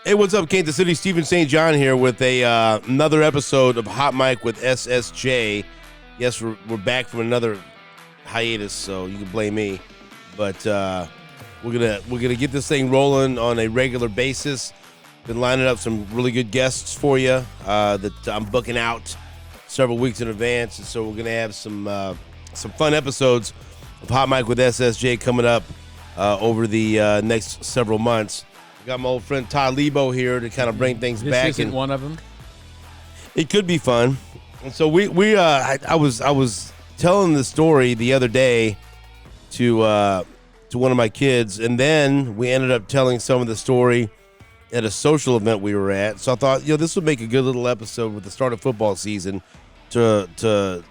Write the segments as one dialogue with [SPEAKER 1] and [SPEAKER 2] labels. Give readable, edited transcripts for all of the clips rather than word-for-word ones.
[SPEAKER 1] Hey, what's up, Kansas City? Stephen St. John here with another episode of Hot Mic with SSJ. Yes, we're back from another hiatus, so you can blame me. But we're gonna get this thing rolling on a regular basis. Been lining up some really good guests for you that I'm booking out several weeks in advance, and so we're gonna have some fun episodes of Hot Mic with SSJ coming up over the next several months. Got my old friend Todd Lebo here to kind of bring things back.
[SPEAKER 2] This isn't one of them?
[SPEAKER 1] It could be fun. And so I was telling the story the other day to one of my kids, and then we ended up telling some of the story at a social event we were at. So I thought, this would make a good little episode with the start of football season to I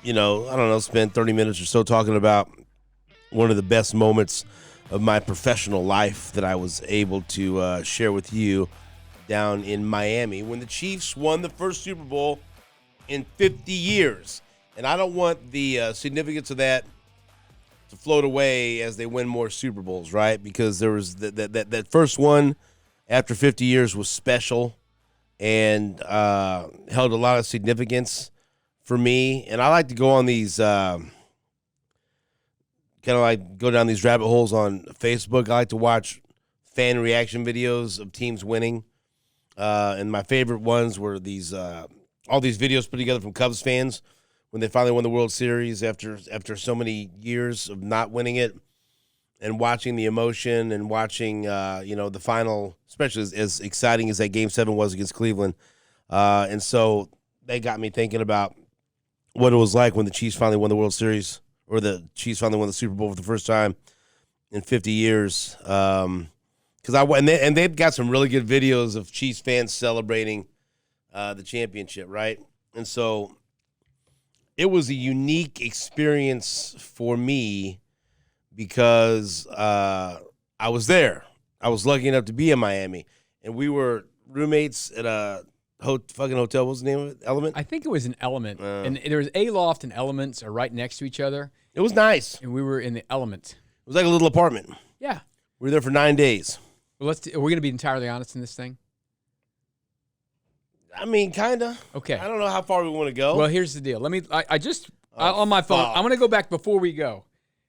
[SPEAKER 1] don't know, spend 30 minutes or so talking about one of the best moments of my professional life that I was able to share with you down in Miami when the Chiefs won the first Super Bowl in 50 years. And I don't want the significance of that to float away as they win more Super Bowls, right? Because there was that first one after 50 years was special and held a lot of significance for me. And I like to go on these kind of like go down these rabbit holes on Facebook. I like to watch fan reaction videos of teams winning. And my favorite ones were these all these videos put together from Cubs fans when they finally won the World Series after so many years of not winning it, and watching the emotion and watching the final, especially as exciting as that Game 7 was against Cleveland. And so they got me thinking about what it was like when the Chiefs finally won the World Series, or the Chiefs finally won the Super Bowl for the first time in 50 years. And they've got some really good videos of Chiefs fans celebrating the championship, right? And so it was a unique experience for me because I was there. I was lucky enough to be in Miami, and we were roommates at a fucking hotel. What was the name of it? Element?
[SPEAKER 2] I think it was an Element. And there was A-Loft and Elements are right next to each other.
[SPEAKER 1] It was nice.
[SPEAKER 2] And we were in the Element.
[SPEAKER 1] It was like a little apartment.
[SPEAKER 2] Yeah.
[SPEAKER 1] We were there for 9 days.
[SPEAKER 2] Well, are we going to be entirely honest in this thing?
[SPEAKER 1] I mean, kind of.
[SPEAKER 2] Okay.
[SPEAKER 1] I don't know how far we want to go.
[SPEAKER 2] Well, here's the deal. On my phone, I'm going to go back before we go.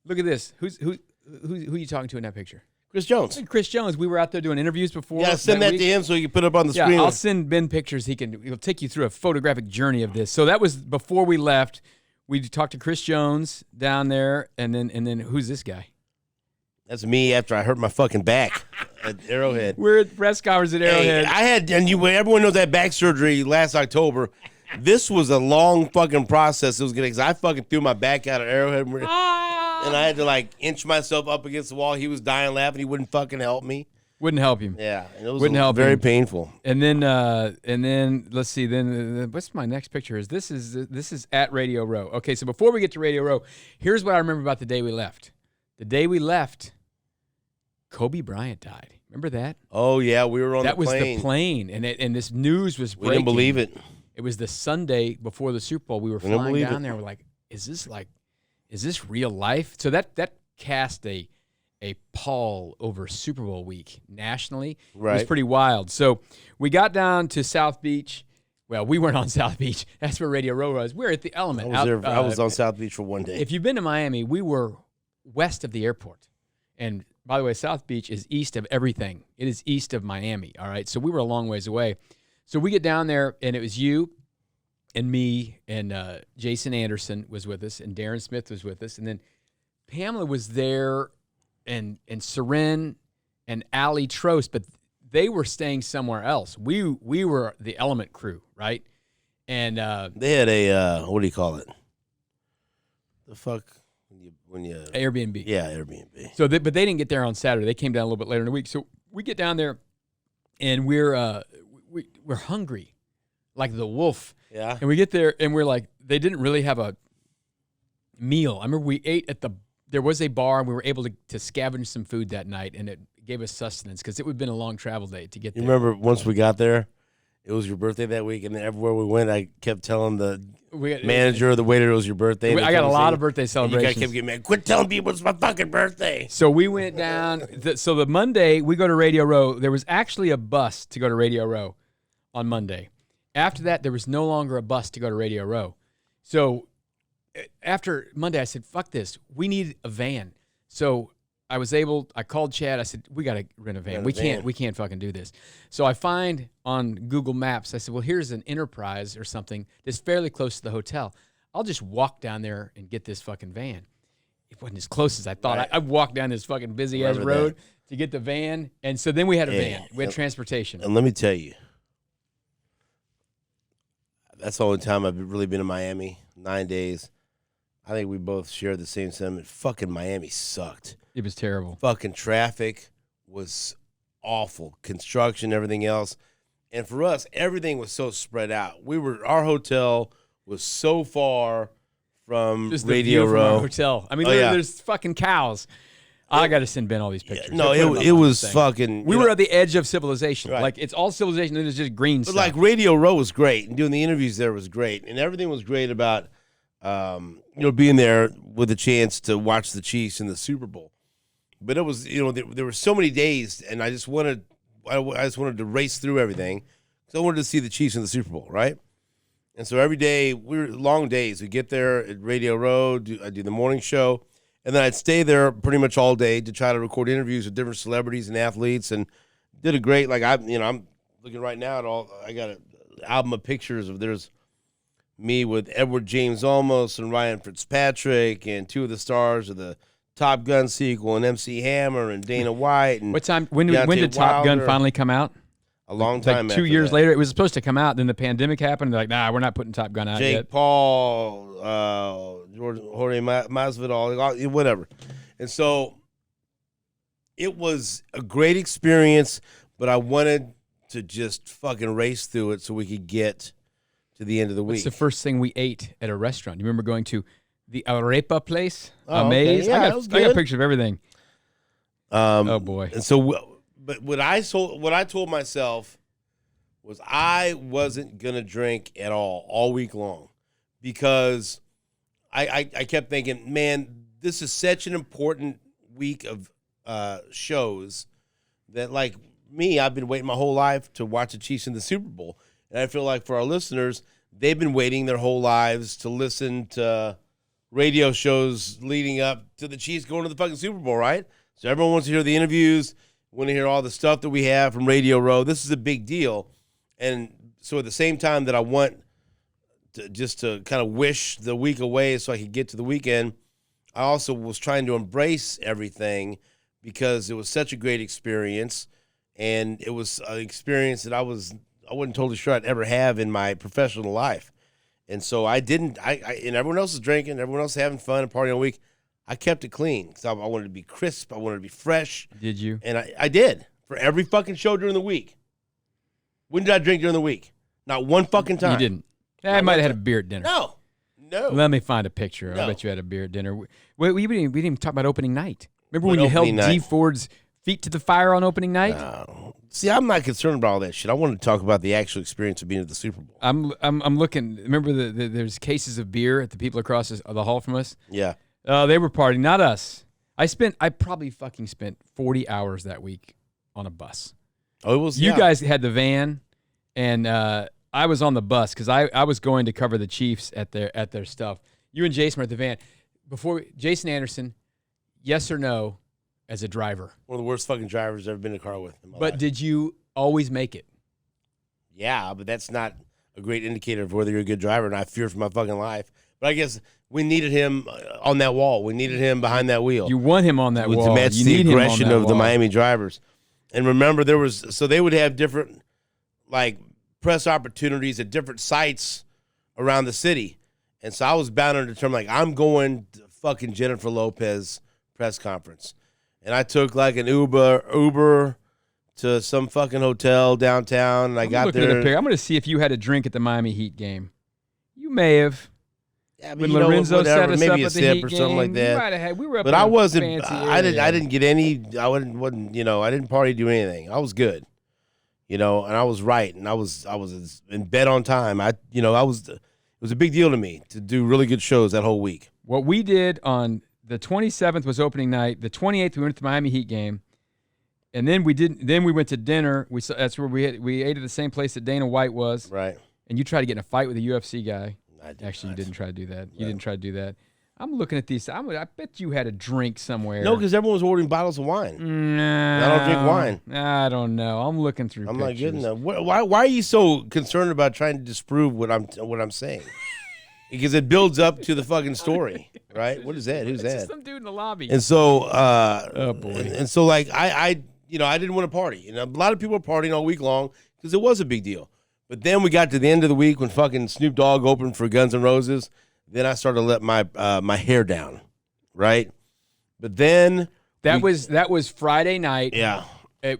[SPEAKER 2] Look at this. Who are you talking to in that picture?
[SPEAKER 1] Chris Jones.
[SPEAKER 2] Chris Jones. We were out there doing interviews before.
[SPEAKER 1] Yeah, send that to him so he can put it up on the screen.
[SPEAKER 2] Yeah, I'll send Ben pictures. He'll take you through a photographic journey of this. So that was before we left. We talked to Chris Jones down there, and then who's this guy?
[SPEAKER 1] That's me after I hurt my fucking back at Arrowhead.
[SPEAKER 2] We're at press conference at Arrowhead.
[SPEAKER 1] Hey, everyone knows that back surgery last October. This was a long fucking process. It was good because I fucking threw my back out of Arrowhead, and I had to inch myself up against the wall. He was dying laughing. He wouldn't fucking help me.
[SPEAKER 2] Wouldn't help him.
[SPEAKER 1] Yeah, it was very painful.
[SPEAKER 2] And then let's see. Then what's my next picture? This is at Radio Row. Okay, so before we get to Radio Row, here's what I remember about the day we left. The day we left, Kobe Bryant died. Remember that?
[SPEAKER 1] Oh yeah, we were on the plane.
[SPEAKER 2] That was the plane, and this news was breaking.
[SPEAKER 1] We didn't believe it.
[SPEAKER 2] It was the Sunday before the Super Bowl. We were flying down there. We're like, is this real life? So that cast a pall over Super Bowl week nationally.
[SPEAKER 1] Right.
[SPEAKER 2] It was pretty wild. So we got down to South Beach. Well, we weren't on South Beach. That's where Radio Row was. We were at the Element.
[SPEAKER 1] I was on South Beach for one day.
[SPEAKER 2] If you've been to Miami, we were west of the airport. And by the way, South Beach is east of everything. It is east of Miami, all right? So we were a long ways away. So we get down there, and it was you and me, and Jason Anderson was with us, and Darren Smith was with us, and then Pamela was there, and Seren and Allie Trost, but they were staying somewhere else. We were the Element crew, right? And
[SPEAKER 1] they had a what do you call it? The fuck when you
[SPEAKER 2] Airbnb.
[SPEAKER 1] Yeah, Airbnb.
[SPEAKER 2] So, but they didn't get there on Saturday. They came down a little bit later in the week. So we get down there, and we're hungry, like the wolf.
[SPEAKER 1] Yeah.
[SPEAKER 2] And we get there, and we're like, they didn't really have a meal. I remember we ate there was a bar, and we were able to scavenge some food that night, and it gave us sustenance because it would have been a long travel day to get there.
[SPEAKER 1] You remember once we got there, it was your birthday that week, and then everywhere we went, I kept telling the manager or the waiter it was your birthday.
[SPEAKER 2] I got a lot of birthday celebrations.
[SPEAKER 1] You guys kept getting mad. Quit telling people it's my fucking birthday.
[SPEAKER 2] So we went down. So the Monday, we go to Radio Row. There was actually a bus to go to Radio Row on Monday. After that, there was no longer a bus to go to Radio Row. So after Monday, I said, fuck this. We need a van. So I called Chad. I said, we got to rent a van. We can't fucking do this. So I find on Google Maps, I said, well, here's an Enterprise or something that's fairly close to the hotel. I'll just walk down there and get this fucking van. It wasn't as close as I thought.
[SPEAKER 1] Right.
[SPEAKER 2] I walked down this fucking busy-ass road to get the van. And so then we had a van. We had transportation.
[SPEAKER 1] And let me tell you, that's the only time I've really been in Miami, 9 days. I think we both shared the same sentiment. Fucking Miami sucked.
[SPEAKER 2] It was terrible.
[SPEAKER 1] Fucking traffic was awful. Construction, everything else. And for us, everything was so spread out. Our hotel was so far from
[SPEAKER 2] Just
[SPEAKER 1] Radio
[SPEAKER 2] from
[SPEAKER 1] Row.
[SPEAKER 2] our hotel. I mean, there's fucking cows. I got to send Ben all these pictures.
[SPEAKER 1] No, it was fucking.
[SPEAKER 2] We were at the edge of civilization.
[SPEAKER 1] Right.
[SPEAKER 2] Like, it's all civilization, and it's just green
[SPEAKER 1] But
[SPEAKER 2] stuff.
[SPEAKER 1] like Radio Row was great, and doing the interviews there was great, and everything was great about being there with a chance to watch the Chiefs in the Super Bowl. But it was there were so many days, and I just wanted to race through everything because I wanted to see the Chiefs in the Super Bowl, right? And so every day we were long days. We get there at Radio Row, I do the morning show, and then I'd stay there pretty much all day to try to record interviews with different celebrities and athletes, and did a great. Like I'm looking right now at all. I got an album of pictures of there's me with Edward James Olmos and Ryan Fitzpatrick and two of the stars of the Top Gun sequel and MC Hammer and Dana White. And
[SPEAKER 2] what time? When did Top Gun finally come out?
[SPEAKER 1] A long time.
[SPEAKER 2] Like 2 years later, it was supposed to come out. Then the pandemic happened. They're like, nah, we're not putting Top Gun out yet.
[SPEAKER 1] Jake Paul, Jorge Masvidal, whatever. And so it was a great experience, but I wanted to just fucking race through it so we could get to the end of the week.
[SPEAKER 2] What's the first thing we ate at a restaurant? You remember going to the Arepa place?
[SPEAKER 1] Oh,
[SPEAKER 2] Amaze?
[SPEAKER 1] okay. Yeah,
[SPEAKER 2] I got a picture of everything. Oh, boy.
[SPEAKER 1] And so, but what I told myself was I wasn't going to drink at all week long because I kept thinking, man, this is such an important week of shows that, like me, I've been waiting my whole life to watch the Chiefs in the Super Bowl. And I feel like for our listeners, they've been waiting their whole lives to listen to radio shows leading up to the Chiefs going to the fucking Super Bowl, right? So everyone wants to hear the interviews, want to hear all the stuff that we have from Radio Row. This is a big deal. And so at the same time that I want to kind of wish the week away so I could get to the weekend, I also was trying to embrace everything because it was such a great experience. And it was an experience that I wasn't totally sure I'd ever have in my professional life. And so I didn't, and everyone else is drinking, everyone else is having fun and partying all week. I kept it clean because I wanted to be crisp. I wanted to be fresh.
[SPEAKER 2] Did you?
[SPEAKER 1] And I did for every fucking show during the week. When did I drink during the week? Not one fucking time.
[SPEAKER 2] You didn't. I might have had a beer at dinner.
[SPEAKER 1] No.
[SPEAKER 2] Let me find a picture.
[SPEAKER 1] No.
[SPEAKER 2] I bet you had a beer at dinner. We didn't even talk about opening night. Remember when
[SPEAKER 1] What
[SPEAKER 2] you held
[SPEAKER 1] opening night?
[SPEAKER 2] D Ford's feet to the fire on opening night?
[SPEAKER 1] See, I'm not concerned about all that shit. I want to talk about the actual experience of being at the Super Bowl.
[SPEAKER 2] I'm looking. Remember there's cases of beer at the people across the hall from us?
[SPEAKER 1] Yeah.
[SPEAKER 2] They were partying, not us. I probably fucking spent 40 hours that week on a bus.
[SPEAKER 1] Oh, it was.
[SPEAKER 2] You
[SPEAKER 1] yeah.
[SPEAKER 2] guys had the van, and I was on the bus because I was going to cover the Chiefs at their stuff. You and Jason were at the van. Before Jason Anderson, yes or no, as a driver?
[SPEAKER 1] One of the worst fucking drivers I've ever been in a car with in my
[SPEAKER 2] But
[SPEAKER 1] life.
[SPEAKER 2] did you always make it?
[SPEAKER 1] Yeah, but that's not a great indicator of whether you're a good driver, and I fear for my fucking life. But I guess we needed him on that wall. We needed him behind that wheel.
[SPEAKER 2] You want him on that wall.
[SPEAKER 1] To match
[SPEAKER 2] You
[SPEAKER 1] the
[SPEAKER 2] need him on
[SPEAKER 1] aggression
[SPEAKER 2] that
[SPEAKER 1] of the
[SPEAKER 2] wall.
[SPEAKER 1] Miami drivers. And remember, so they would have different, like, press opportunities at different sites around the city. And so I was bound and determined, like, I'm going to fucking Jennifer Lopez press conference. And I took, like, an Uber to some fucking hotel downtown, and I got there.
[SPEAKER 2] I'm going to see if you had a drink at the Miami Heat game. You may have.
[SPEAKER 1] Yeah,
[SPEAKER 2] When Lorenzo set us
[SPEAKER 1] maybe
[SPEAKER 2] up
[SPEAKER 1] a
[SPEAKER 2] at the
[SPEAKER 1] sip
[SPEAKER 2] Heat
[SPEAKER 1] or something
[SPEAKER 2] game,
[SPEAKER 1] like that.
[SPEAKER 2] You might have had, we were up
[SPEAKER 1] But
[SPEAKER 2] in
[SPEAKER 1] I
[SPEAKER 2] a
[SPEAKER 1] wasn't.
[SPEAKER 2] fancy
[SPEAKER 1] I
[SPEAKER 2] area.
[SPEAKER 1] didn't get any. I wasn't. I didn't party, do anything. I was good. and I was right, and I was in bed on time. It was a big deal to me to do really good shows that whole week.
[SPEAKER 2] What we did on the 27th was opening night. The 28th we went to the Miami Heat game, and then we went to dinner. That's where we ate at the same place that Dana White was.
[SPEAKER 1] Right.
[SPEAKER 2] And you tried to get in a fight with a UFC guy.
[SPEAKER 1] Actually,
[SPEAKER 2] you didn't try to do that. You didn't try to do that. I'm looking at these. I bet you had a drink somewhere.
[SPEAKER 1] No, because everyone was ordering bottles of wine.
[SPEAKER 2] Nah,
[SPEAKER 1] I don't drink wine.
[SPEAKER 2] I don't know. I'm looking through
[SPEAKER 1] I'm
[SPEAKER 2] pictures.
[SPEAKER 1] not getting that. Why are you so concerned about trying to disprove what I'm saying? Because it builds up to the fucking story, right? What is that? Who's that?
[SPEAKER 2] Just some dude in the lobby.
[SPEAKER 1] And so,
[SPEAKER 2] oh boy.
[SPEAKER 1] And so, like, I didn't want to party. A lot of people were partying all week long because it was a big deal. But then we got to the end of the week when fucking Snoop Dogg opened for Guns N' Roses. Then I started to let my hair down, right? But then
[SPEAKER 2] that was Friday night.
[SPEAKER 1] Yeah.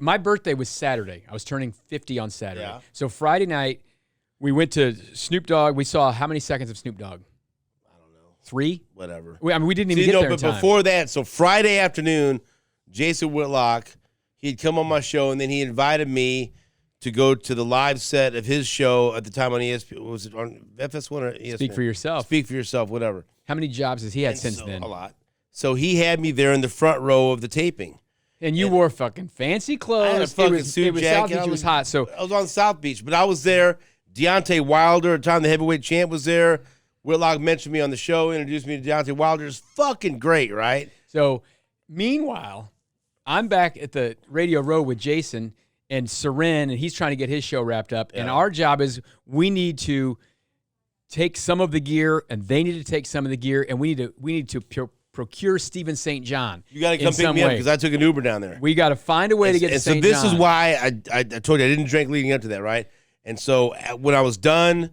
[SPEAKER 2] My birthday was Saturday. I was turning 50 on Saturday.
[SPEAKER 1] Yeah.
[SPEAKER 2] So Friday night, we went to Snoop Dogg. We saw how many seconds of Snoop Dogg?
[SPEAKER 1] I don't know.
[SPEAKER 2] 3?
[SPEAKER 1] Whatever.
[SPEAKER 2] We didn't even get there in
[SPEAKER 1] but
[SPEAKER 2] time.
[SPEAKER 1] before that, so Friday afternoon, Jason Whitlock, he'd come on my show, and then he invited me to go to the live set of his show at the time on ESPN. Was it on FS1 or ESPN?
[SPEAKER 2] Speak for yourself.
[SPEAKER 1] Speak for yourself, whatever.
[SPEAKER 2] How many jobs has he had since then?
[SPEAKER 1] A lot. So he had me there in the front row of the taping.
[SPEAKER 2] And you wore fucking fancy clothes.
[SPEAKER 1] I had a fucking suit jacket.
[SPEAKER 2] South Beach, it was hot. So
[SPEAKER 1] I was on South Beach, but I was there. Deontay Wilder, at the time the heavyweight champ, was there. Whitlock mentioned me on the show, introduced me to Deontay Wilder. It's fucking great, right?
[SPEAKER 2] So meanwhile, I'm back at the Radio Row with Jason and Seren, and he's trying to get his show wrapped up. Yeah. And our job is we need to take some of the gear, and they need to take some of the gear, and we need to procure Stephen St. John.
[SPEAKER 1] You got to come pick me up because I took an Uber down there.
[SPEAKER 2] We got to find a way to get to St.
[SPEAKER 1] John. So this
[SPEAKER 2] John.
[SPEAKER 1] is why I told you I didn't drink leading up to that, right? And so when I was done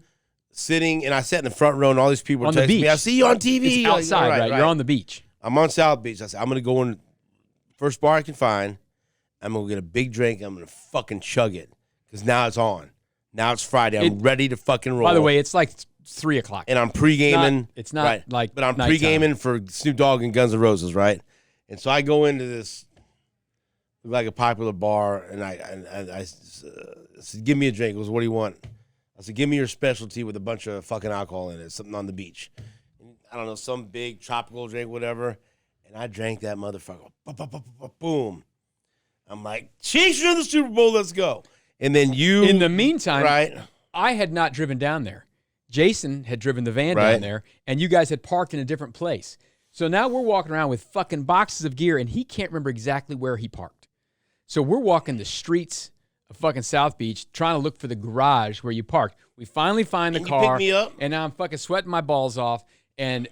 [SPEAKER 1] sitting, and I sat in the front row, and all these people were texting me, I see you on TV.
[SPEAKER 2] It's outside, right? You're on the beach.
[SPEAKER 1] I'm on South Beach. I said, I'm going to go in first bar I can find. I'm going to get a big drink. I'm going to fucking chug it because now it's on. Now it's Friday. I'm ready to fucking roll.
[SPEAKER 2] By the way, it's like 3 o'clock.
[SPEAKER 1] And I'm pre-gaming.
[SPEAKER 2] It's not like
[SPEAKER 1] but I'm
[SPEAKER 2] nighttime.
[SPEAKER 1] pre-gaming for Snoop Dogg and Guns N' Roses, right? And so I go into this, like a popular bar, and I said, give me a drink. He goes, what do you want? I said, give me your specialty with a bunch of fucking alcohol in it, something on the beach. I don't know, some big tropical drink, whatever. And I drank that motherfucker. Boom. I'm like, Chiefs are in the Super Bowl, let's go. And then you.
[SPEAKER 2] In the meantime,
[SPEAKER 1] right?
[SPEAKER 2] I had not driven down there. Jason had driven the van down there, and you guys had parked in a different place. So now we're walking around with fucking boxes of gear, and he can't remember exactly where he parked. So we're walking the streets of fucking South Beach trying to look for the garage where you parked. We finally find the car.
[SPEAKER 1] You pick me up?
[SPEAKER 2] And now I'm fucking sweating my balls off, and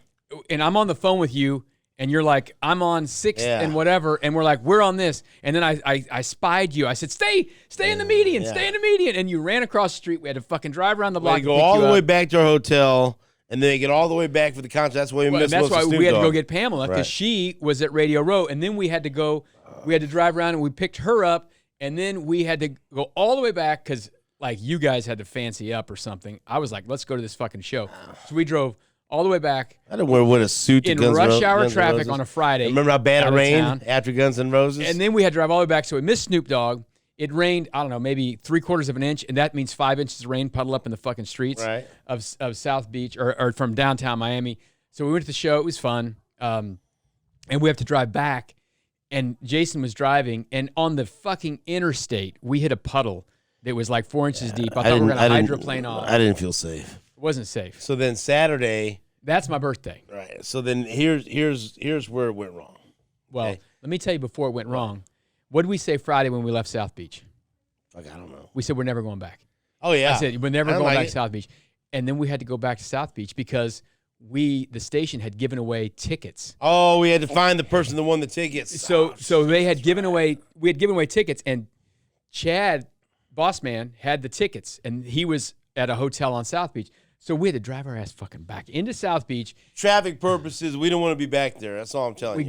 [SPEAKER 2] I'm on the phone with you, and you're like, I'm on 6th and whatever, and we're like, we're on this. And then I spied you. I said, stay in the median, stay in the median. And you ran across the street. We had to fucking drive around the block.
[SPEAKER 1] We go all the way back to our hotel, and then get all the way back for the concert. That's why we missed.
[SPEAKER 2] That's why we had to go get Pamela because she was at Radio Row, and then we had to go. We had to drive around, and we picked her up, and then we had to go all the way back because like you guys had to fancy up or something. I was like, let's go to this fucking show. So we drove all the way back.
[SPEAKER 1] I didn't wear a suit to
[SPEAKER 2] in
[SPEAKER 1] Guns
[SPEAKER 2] rush hour
[SPEAKER 1] Guns
[SPEAKER 2] traffic on a Friday.
[SPEAKER 1] Remember how bad it rained after Guns N' Roses?
[SPEAKER 2] And then we had to drive all the way back, so we missed Snoop Dogg. It rained, I don't know, maybe 3/4 of an inch, and that means 5 inches of rain puddle up in the fucking streets of South Beach or from downtown Miami. So we went to the show. It was fun. And we have to drive back, and Jason was driving, and on the fucking interstate, we hit a puddle that was like 4 inches deep. I thought we were going to hydroplane off.
[SPEAKER 1] I didn't feel safe.
[SPEAKER 2] It wasn't safe.
[SPEAKER 1] So then Saturday.
[SPEAKER 2] That's my birthday.
[SPEAKER 1] Right. So then here's where it went wrong.
[SPEAKER 2] Well, let me tell you before it went wrong. What did we say Friday when we left South Beach?
[SPEAKER 1] Fuck, I don't know.
[SPEAKER 2] We said we're never going back.
[SPEAKER 1] Oh, yeah.
[SPEAKER 2] I said we're never going back to South Beach. And then we had to go back to South Beach because the station had given away tickets.
[SPEAKER 1] Oh, we had to find the person that won the tickets.
[SPEAKER 2] So they had given away, we had given away tickets, and Chad, boss man, had the tickets, and he was at a hotel on South Beach. So we had to drive our ass fucking back into South Beach.
[SPEAKER 1] Traffic purposes, we don't want to be back there. That's all I'm telling you.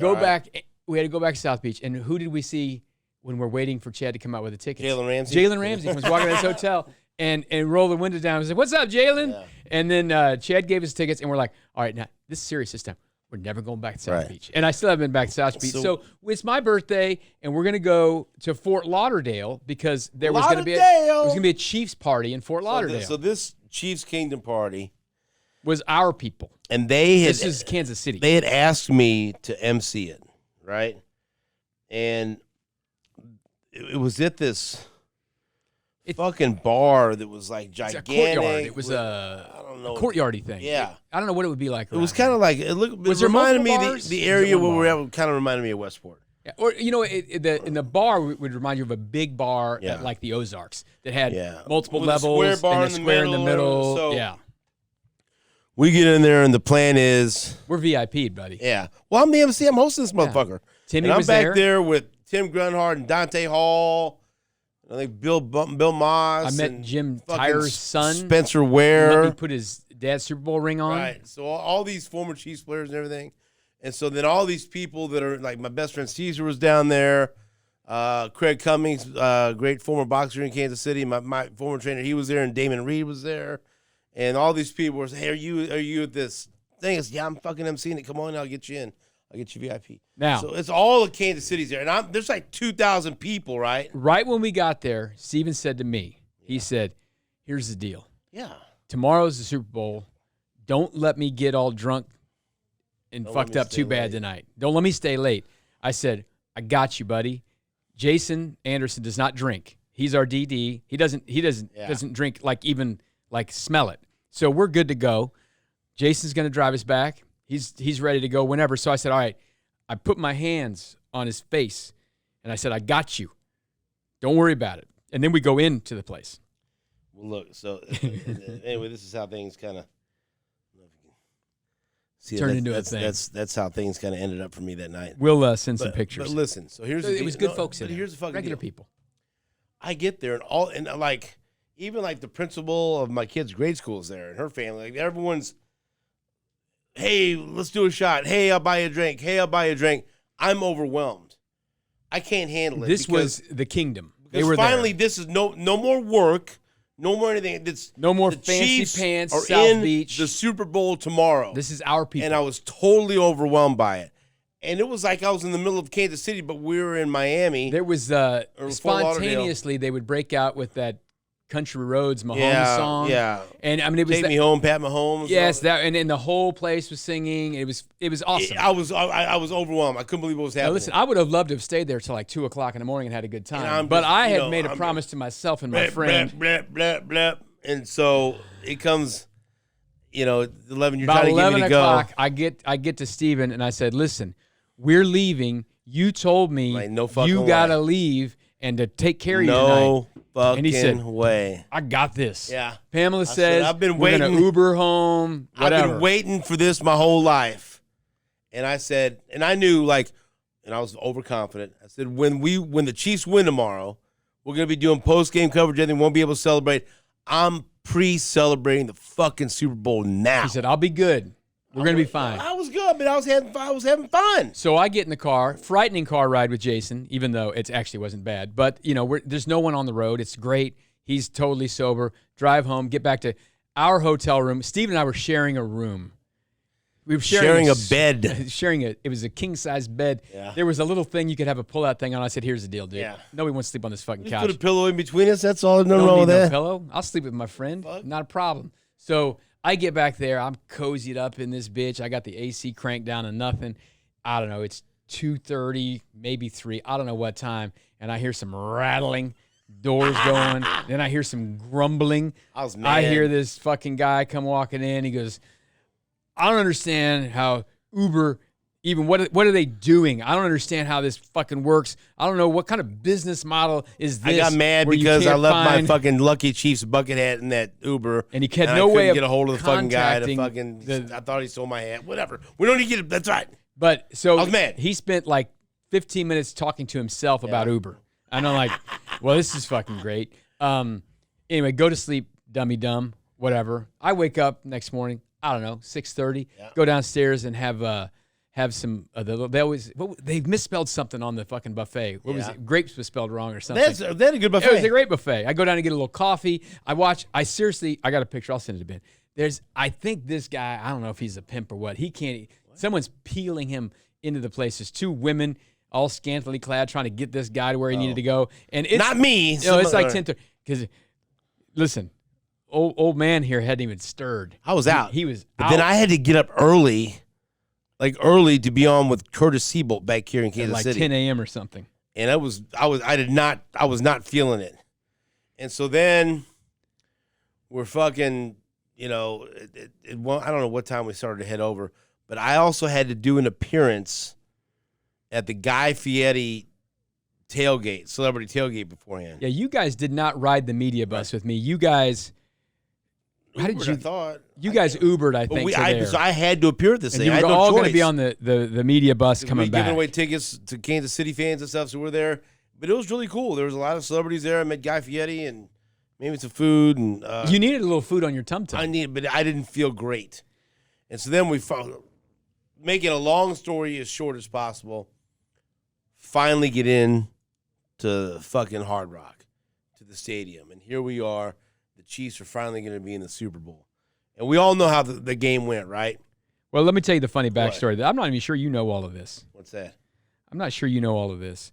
[SPEAKER 2] We had to go back to South Beach, and who did we see when we're waiting for Chad to come out with the tickets?
[SPEAKER 1] Jalen Ramsey.
[SPEAKER 2] Jalen Ramsey comes walking in his hotel and rolled the window down and said, "What's up, Jalen?" Yeah. And then Chad gave us tickets, and we're like, "All right, now this is serious this time. we're never going back to South Beach. And I still haven't been back to South Beach. So it's my birthday, and we're going to go to Fort Lauderdale because there was going to be a Chiefs party in Fort Lauderdale.
[SPEAKER 1] So this Chiefs Kingdom party
[SPEAKER 2] was our people.
[SPEAKER 1] And this
[SPEAKER 2] is Kansas City.
[SPEAKER 1] They had asked me to MC it, right? And it was at this fucking bar that was like gigantic.
[SPEAKER 2] It's a courtyard. It was I don't know, a courtyardy thing.
[SPEAKER 1] Yeah.
[SPEAKER 2] I don't know what it would be like.
[SPEAKER 1] It was kind of like, it reminded me, the area where we were at kind of reminded me of Westport.
[SPEAKER 2] Yeah. Or, in the bar would remind you of a big bar at like the Ozarks that had multiple levels and a square in the middle. So
[SPEAKER 1] we get in there and the plan is...
[SPEAKER 2] We're VIP'd, buddy.
[SPEAKER 1] Yeah. Well, I'm the MC. I'm hosting this motherfucker.
[SPEAKER 2] Timmy
[SPEAKER 1] and I'm
[SPEAKER 2] was
[SPEAKER 1] back there with Tim Grunhard and Dante Hall. I think Bill Moss.
[SPEAKER 2] I met Jim Tyre's son.
[SPEAKER 1] Spencer Ware.
[SPEAKER 2] Let me put his dad's Super Bowl ring on.
[SPEAKER 1] Right. So all these former Chiefs players and everything. And so then all these people that are like my best friend Caesar was down there. Craig Cummings, great former boxer in Kansas City. My former trainer, he was there, and Damon Reed was there. And all these people were saying, hey, are you at this thing? I said, yeah, I'm fucking emceeing it. Come on, I'll get you in. I'll get you VIP.
[SPEAKER 2] Now,
[SPEAKER 1] so it's all of Kansas City's there. And there's like 2,000 people, right?
[SPEAKER 2] Right when we got there, Steven said to me, he said, here's the deal.
[SPEAKER 1] Yeah.
[SPEAKER 2] Tomorrow's the Super Bowl. Don't let me get all drunk and fucked up too bad tonight. Don't let me stay late. I said, I got you, buddy. Jason Anderson does not drink. He's our DD. He doesn't drink like smell it. So we're good to go. Jason's going to drive us back. He's ready to go whenever. So I said, all right. I put my hands on his face, and I said, I got you. Don't worry about it. And then we go into the place.
[SPEAKER 1] Well, look, so anyway, this is how things kind of
[SPEAKER 2] turned into a thing.
[SPEAKER 1] That's how things kind of ended up for me that night.
[SPEAKER 2] We'll send some pictures.
[SPEAKER 1] But listen, so here's the deal.
[SPEAKER 2] It was good folks in there.
[SPEAKER 1] Here's the fucking
[SPEAKER 2] regular
[SPEAKER 1] deal.
[SPEAKER 2] people.
[SPEAKER 1] I get there and like even like the principal of my kid's grade school is there and her family. Like everyone's, hey, let's do a shot. Hey, I'll buy you a drink. Hey, I'll buy you a drink. I'm overwhelmed. I can't handle it.
[SPEAKER 2] This was the kingdom.
[SPEAKER 1] They were finally there. This is no more work, no more anything.
[SPEAKER 2] No more fancy
[SPEAKER 1] Chiefs
[SPEAKER 2] pants.
[SPEAKER 1] Are
[SPEAKER 2] South
[SPEAKER 1] in
[SPEAKER 2] Beach.
[SPEAKER 1] The Super Bowl tomorrow.
[SPEAKER 2] This is our people.
[SPEAKER 1] And I was totally overwhelmed by it. And it was like I was in the middle of Kansas City, but we were in Miami.
[SPEAKER 2] There was spontaneously they would break out with that Country Roads Mahomes song.
[SPEAKER 1] Yeah.
[SPEAKER 2] And I mean it was
[SPEAKER 1] Take Me Home, Pat Mahomes.
[SPEAKER 2] Yes, that and the whole place was singing. It was awesome.
[SPEAKER 1] I was overwhelmed. I couldn't believe what was happening.
[SPEAKER 2] Now listen, I would have loved to have stayed there till like 2:00 in the morning and had a good time. But I had made a promise to myself and my friend.
[SPEAKER 1] And so it comes, 11. You're
[SPEAKER 2] about
[SPEAKER 1] trying to get me to go.
[SPEAKER 2] 11:00, I get to Steven and I said, listen, we're leaving. You told me you gotta leave and to take care of you tonight.
[SPEAKER 1] No fucking
[SPEAKER 2] and he said,
[SPEAKER 1] way.
[SPEAKER 2] I got this.
[SPEAKER 1] Yeah.
[SPEAKER 2] Pamela says,
[SPEAKER 1] I've been
[SPEAKER 2] we're
[SPEAKER 1] waiting.
[SPEAKER 2] going to Uber home, whatever.
[SPEAKER 1] I've been waiting for this my whole life. And I said, and I knew and I was overconfident. I said, when the Chiefs win tomorrow, we're going to be doing post-game coverage and they won't be able to celebrate. I'm pre-celebrating the fucking Super Bowl now.
[SPEAKER 2] He said, I'll be good. We're going to be fine.
[SPEAKER 1] I was good, but I was having fun.
[SPEAKER 2] So I get in the car, frightening car ride with Jason, even though it actually wasn't bad. But, there's no one on the road. It's great. He's totally sober. Drive home, get back to our hotel room. Steve and I were sharing a room. We were sharing
[SPEAKER 1] a bed.
[SPEAKER 2] It was a king-size bed. Yeah. There was a little thing you could have a pull-out thing on. I said, here's the deal, dude. Yeah. Nobody wants to sleep on this fucking couch.
[SPEAKER 1] Put a pillow in between us. That's all. No wrong with
[SPEAKER 2] that.
[SPEAKER 1] No
[SPEAKER 2] pillow. I'll sleep with my friend. Not a problem. So I get back there. I'm cozied up in this bitch. I got the AC cranked down to nothing. I don't know. It's 2:30, maybe 3. I don't know what time. And I hear some rattling, doors going. Then I hear some grumbling. I hear this fucking guy come walking in. He goes, I don't understand how Uber, even what are they doing? I don't understand how this fucking works. I don't know what kind of business model is this.
[SPEAKER 1] I got mad because I left my fucking Lucky Chiefs bucket hat in that Uber.
[SPEAKER 2] And he had no way of
[SPEAKER 1] get a hold of the fucking guy to fucking, I thought he stole my hat. Whatever. We don't need to get it. That's right.
[SPEAKER 2] But so
[SPEAKER 1] I was mad.
[SPEAKER 2] He spent like 15 minutes talking to himself about Uber. And I'm like, well, this is fucking great. Anyway, go to sleep, dummy dumb, whatever. I wake up next morning, I don't know, 6:30, go downstairs and have some they misspelled something on the fucking buffet. What was it? Grapes was spelled wrong or something.
[SPEAKER 1] That's a good buffet.
[SPEAKER 2] It was a great buffet. I go down and get a little coffee. I got a picture. I'll send it to Ben. I think this guy, I don't know if he's a pimp or what. He can't. Someone's peeling him into the place. There's two women, all scantily clad, trying to get this guy to where he needed to go. And it's
[SPEAKER 1] not me.
[SPEAKER 2] You know, it's like 10:30. Because listen, old man here hadn't even stirred.
[SPEAKER 1] I was out.
[SPEAKER 2] He was
[SPEAKER 1] but
[SPEAKER 2] out.
[SPEAKER 1] Then I had to get up early, to be on with Curtis Seabolt back here in Kansas
[SPEAKER 2] like
[SPEAKER 1] City.
[SPEAKER 2] 10 a.m. or something.
[SPEAKER 1] And I was not feeling it. And so then we're fucking, I don't know what time we started to head over, but I also had to do an appearance at the Guy Fieri celebrity tailgate beforehand.
[SPEAKER 2] Yeah, you guys did not ride the media bus with me. You guys, how did you?
[SPEAKER 1] I thought
[SPEAKER 2] you guys Ubered, I think.
[SPEAKER 1] So I had to appear at this
[SPEAKER 2] and
[SPEAKER 1] thing.
[SPEAKER 2] you
[SPEAKER 1] I
[SPEAKER 2] were
[SPEAKER 1] had no
[SPEAKER 2] all
[SPEAKER 1] choice.
[SPEAKER 2] going to be on the media bus coming
[SPEAKER 1] we
[SPEAKER 2] back.
[SPEAKER 1] Giving away tickets to Kansas City fans and stuff, so we're there. But it was really cool. There was a lot of celebrities there. I met Guy Fieri and maybe some food. And
[SPEAKER 2] you needed a little food on your tum-tum.
[SPEAKER 1] but I didn't feel great. And so then making a long story as short as possible, finally get in to fucking Hard Rock, to the stadium. And here we are. The Chiefs are finally going to be in the Super Bowl. And we all know how the game went, right?
[SPEAKER 2] Well, let me tell you the funny backstory. I'm not even sure you know all of this.
[SPEAKER 1] What's that?
[SPEAKER 2] I'm not sure you know all of this.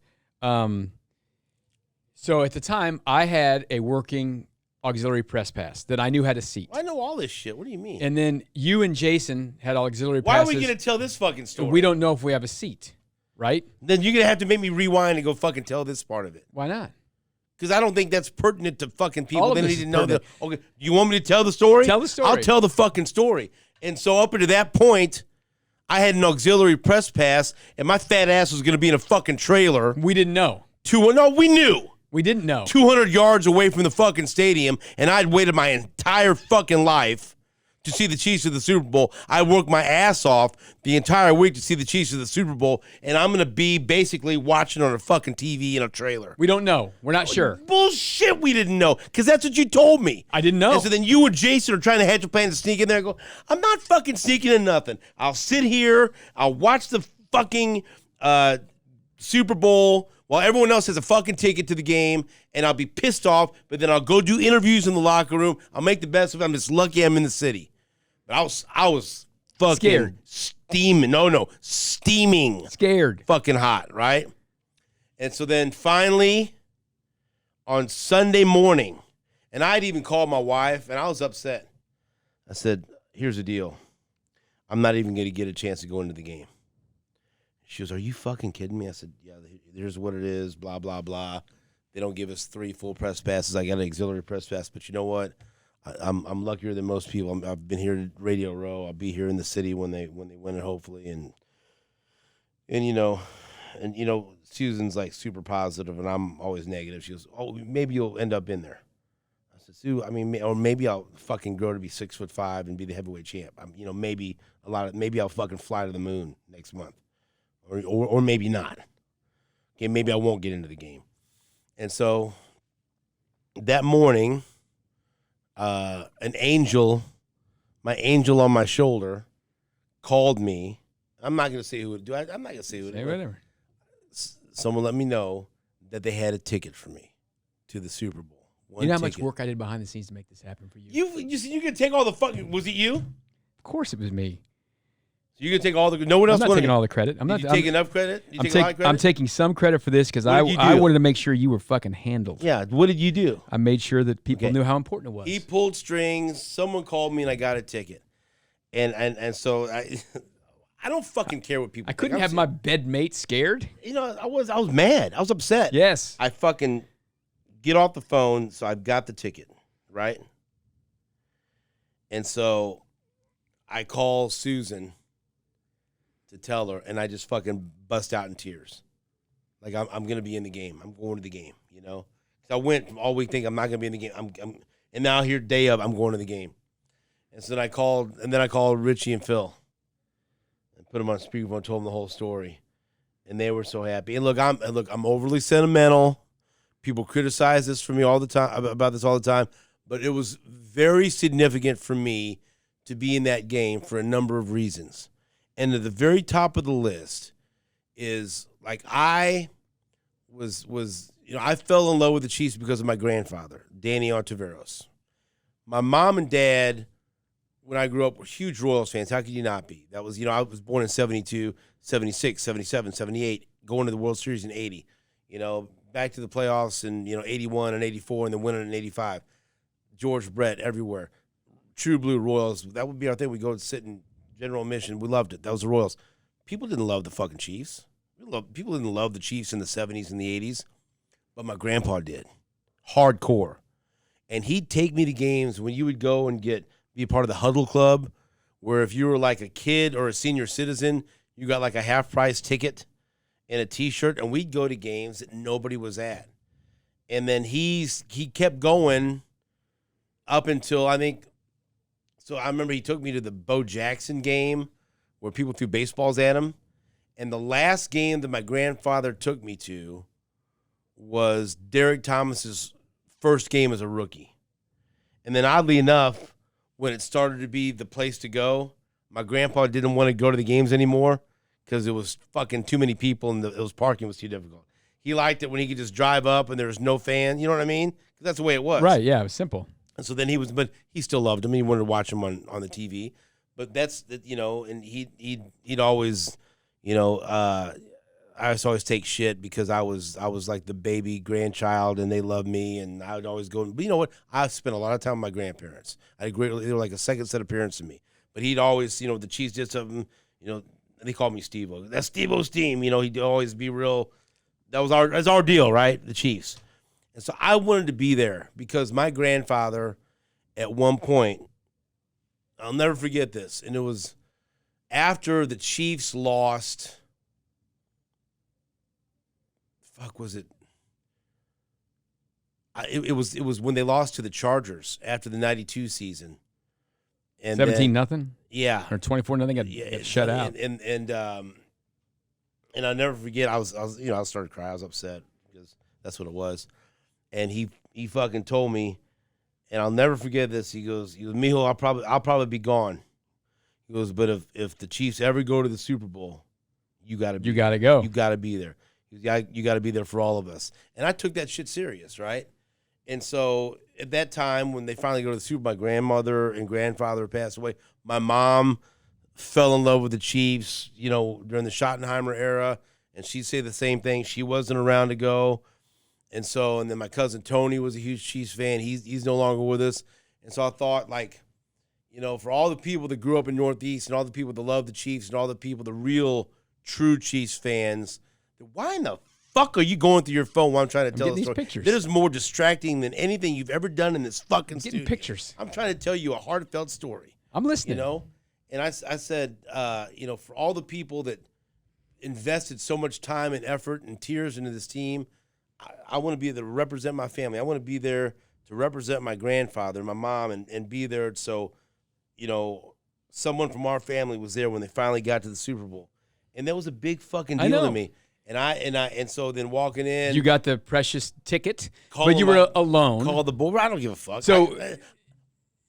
[SPEAKER 2] So at the time, I had a working auxiliary press pass that I knew had a seat.
[SPEAKER 1] Well, I know all this shit. What do you mean?
[SPEAKER 2] And then you and Jason had auxiliary
[SPEAKER 1] Why
[SPEAKER 2] passes.
[SPEAKER 1] are we going to tell this fucking story?
[SPEAKER 2] We don't know if we have a seat, right?
[SPEAKER 1] Then you're going to have to make me rewind and go fucking tell this part of it.
[SPEAKER 2] Why not?
[SPEAKER 1] Because I don't think that's pertinent to fucking people.
[SPEAKER 2] All of
[SPEAKER 1] They
[SPEAKER 2] this
[SPEAKER 1] need
[SPEAKER 2] is
[SPEAKER 1] to know that.
[SPEAKER 2] pertinent.
[SPEAKER 1] Okay, you want me to tell the story?
[SPEAKER 2] Tell the story.
[SPEAKER 1] I'll tell the fucking story. And so up until that point, I had an auxiliary press pass, and my fat ass was going to be in a fucking trailer.
[SPEAKER 2] We didn't know.
[SPEAKER 1] No, we knew.
[SPEAKER 2] We didn't know.
[SPEAKER 1] 200 yards away from the fucking stadium, and I'd waited my entire fucking life to see the Chiefs of the Super Bowl. I worked my ass off the entire week to see the Chiefs of the Super Bowl, and I'm going to be basically watching on a fucking TV in a trailer.
[SPEAKER 2] We don't know. We're not sure.
[SPEAKER 1] Bullshit, we didn't know, because that's what you told me.
[SPEAKER 2] I didn't know.
[SPEAKER 1] And so then you and Jason are trying to hatch a plan to sneak in there and go, I'm not fucking sneaking in nothing. I'll sit here, I'll watch the fucking Super Bowl while everyone else has a fucking ticket to the game, and I'll be pissed off, but then I'll go do interviews in the locker room. I'll make the best of it. I'm just lucky I'm in the city. But I was fucking
[SPEAKER 2] scared.
[SPEAKER 1] Steaming. No, steaming.
[SPEAKER 2] Scared.
[SPEAKER 1] Fucking hot, right? And so then finally, on Sunday morning, and I'd even called my wife, and I was upset. I said, here's the deal. I'm not even going to get a chance to go into the game. She goes, are you fucking kidding me? I said, yeah, here's what it is, blah, blah, blah. They don't give us 3 full press passes. I got an auxiliary press pass. But you know what? I'm luckier than most people. I've been here at Radio Row. I'll be here in the city when they win it, hopefully. And Susan's like super positive, and I'm always negative. She goes, oh, maybe you'll end up in there. I said, Sue, or maybe I'll fucking grow to be 6'5" and be the heavyweight champ. Maybe I'll fucking fly to the moon next month. Or maybe not. Okay, maybe I won't get into the game. And so that morning, my angel on my shoulder called me. I'm not going to say who it was. I'm not going to say who it was.
[SPEAKER 2] Whatever.
[SPEAKER 1] Someone let me know that they had a ticket for me to the Super Bowl.
[SPEAKER 2] You know how much work I did behind the scenes to make this happen for you?
[SPEAKER 1] You can take all the fucking. Was it you?
[SPEAKER 2] Of course it was me.
[SPEAKER 1] You can take all the. No one else.
[SPEAKER 2] I'm not taking all the credit. I'm not
[SPEAKER 1] taking enough credit. You take a lot of credit?
[SPEAKER 2] I'm taking some credit for this because I wanted to make sure you were fucking handled.
[SPEAKER 1] Yeah. What did you do?
[SPEAKER 2] I made sure that people knew how important it was.
[SPEAKER 1] He pulled strings. Someone called me and I got a ticket, and so I don't fucking care what people.
[SPEAKER 2] I couldn't have my bedmate scared.
[SPEAKER 1] I was mad. I was upset.
[SPEAKER 2] Yes.
[SPEAKER 1] I fucking get off the phone. So I've got the ticket, right? And so I call Susan to tell her, and I just fucking bust out in tears. Like, I'm going to be in the game. I'm going to the game, Because I went all week thinking I'm not going to be in the game. And now here, day of, I'm going to the game. And so then I called Richie and Phil and put them on speakerphone and told them the whole story. And they were so happy. And look, I'm overly sentimental. People criticize this for me all the time, about this all the time. But it was very significant for me to be in that game for a number of reasons. And at the very top of the list is, like, I fell in love with the Chiefs because of my grandfather, Danny Ontiveros. My mom and dad when I grew up, were huge Royals fans. How could you not be? That was, I was born in 72, 76, 77, 78, going to the World Series in 80. Back to the playoffs in, 81 and 84, and then winning in 85. George Brett everywhere. True blue Royals. That would be our thing. We go and sit in general admission. We loved it. That was the Royals. People didn't love the fucking Chiefs. People didn't love the Chiefs in the 70s and the 80s, but my grandpa did. Hardcore. And he'd take me to games when you would go and be a part of the Huddle Club, where if you were like a kid or a senior citizen, you got like a half-price ticket and a T-shirt, and we'd go to games that nobody was at. And then he kept going up until I remember he took me to the Bo Jackson game where people threw baseballs at him. And the last game that my grandfather took me to was Derek Thomas's first game as a rookie. And then oddly enough, when it started to be the place to go, my grandpa didn't want to go to the games anymore because it was fucking too many people and parking was too difficult. He liked it when he could just drive up and there was no fan. You know what I mean? 'Cause that's the way it was.
[SPEAKER 2] Right, yeah, it was simple.
[SPEAKER 1] And so then but he still loved him. He wanted to watch him on the TV. But that's, and he'd always, I used to always take shit because I was like the baby grandchild and they loved me and I would always go. But you know what? I spent a lot of time with my grandparents. I had they were like a second set of parents to me. But he'd always, the Chiefs did something, they called me Steve-O. That's Steve-O's team. He'd always be real. That's our deal, right? The Chiefs. And so I wanted to be there because my grandfather at one point, I'll never forget this, and it was after the Chiefs lost. Fuck, was it? It was when they lost to the Chargers after the '92 season. And
[SPEAKER 2] 17-0?
[SPEAKER 1] Yeah.
[SPEAKER 2] Or 24-0 got shut out.
[SPEAKER 1] And I'll never forget. I started to cry. I was upset because that's what it was. And he fucking told me, and I'll never forget this. He goes, Mijo, I'll probably be gone. He goes, but if the Chiefs ever go to the Super Bowl, you gotta
[SPEAKER 2] go.
[SPEAKER 1] You gotta be there. You gotta be there for all of us. And I took that shit serious, right? And so at that time, when they finally go to the Super Bowl, my grandmother and grandfather passed away. My mom fell in love with the Chiefs, during the Schottenheimer era, and she'd say the same thing. She wasn't around to go. And then my cousin Tony was a huge Chiefs fan. He's no longer with us. And so I thought, for all the people that grew up in Northeast and all the people that love the Chiefs and all the people, the real, true Chiefs fans, why in the fuck are you going through your phone while I'm trying to tell the story?
[SPEAKER 2] Pictures.
[SPEAKER 1] That is more distracting than anything you've ever done in this fucking studio.
[SPEAKER 2] Getting pictures.
[SPEAKER 1] I'm trying to tell you a heartfelt story.
[SPEAKER 2] I'm listening.
[SPEAKER 1] And I said, for all the people that invested so much time and effort and tears into this team, I want to be there to represent my family. I want to be there to represent my grandfather, my mom, and be there so, someone from our family was there when they finally got to the Super Bowl. And that was a big fucking deal to me. And so then walking in.
[SPEAKER 2] You got the precious ticket, but you were alone.
[SPEAKER 1] Call the board. I don't give a fuck.
[SPEAKER 2] So